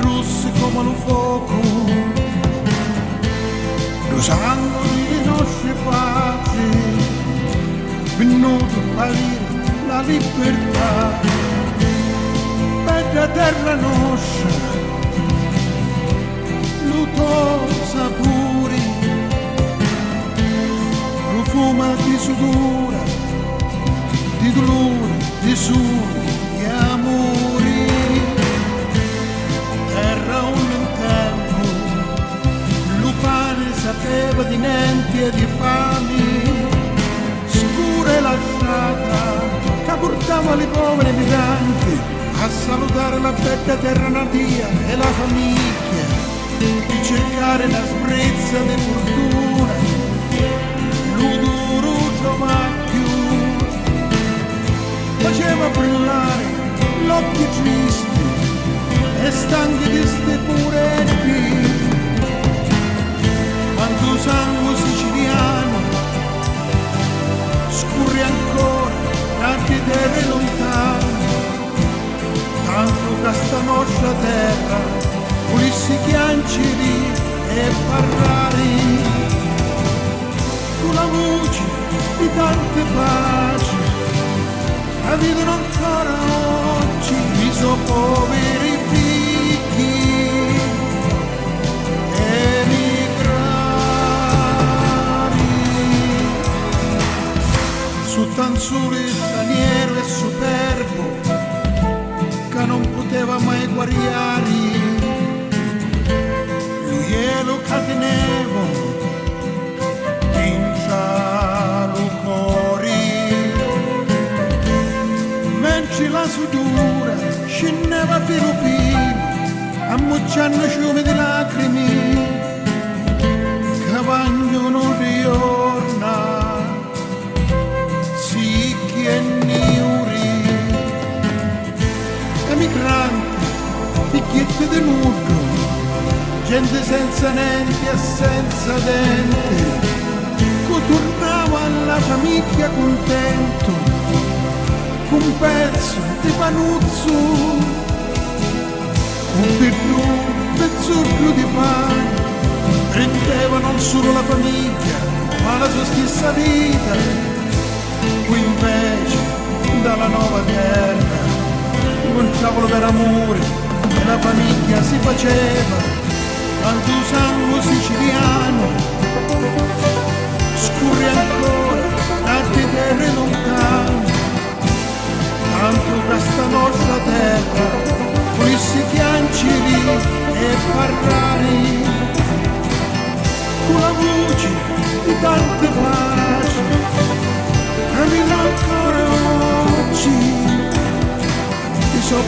russi come lo fuoco, lo sangue dei nostri padri, venuto a dire la libertà, bella terra nostra, luto sapori, profuma di sudore, di dolore, di sole, di amori. Terra un tempo, Lupane sapeva di niente e di fami, scura la strada che portava le povere migranti a salutare la bella terra natia e la famiglia, di cercare la sprezza di fortuna, l'uduro giovacchio, faceva brillare l'occhio tristi e stanchi di ste puretti, quanto sangue siciliano scorre ancora tante terre lontane, tanto che sta nostra terra volessi chianceri e parlare, con la voce di tante paci, la vedono ancora oggi i suoi poveri figli emigrati. Su tanzule straniero e superbo che non poteva mai guariare, lui e lo catenevo in cielo cori, mentre la sudura scendeva filo filo, ammucciando ciume di lacrime, cavagno non riorna, sicchi e niuri, emigranti, picchietti di nudo, gente senza niente e senza denti, che tornava alla famiglia contento, con un pezzo di panuzzo, un pezzolino di pane, rendeva non solo la famiglia, ma la sua stessa vita. Qui invece, dalla nuova terra, cominciavano per amore e la famiglia si faceva, tanto sangue siciliano scorre ancora tante terre lontane, tanto questa nostra terra volessi chianceri e parlare, con la voce di tante paci, cammina ancora oggi, i suoi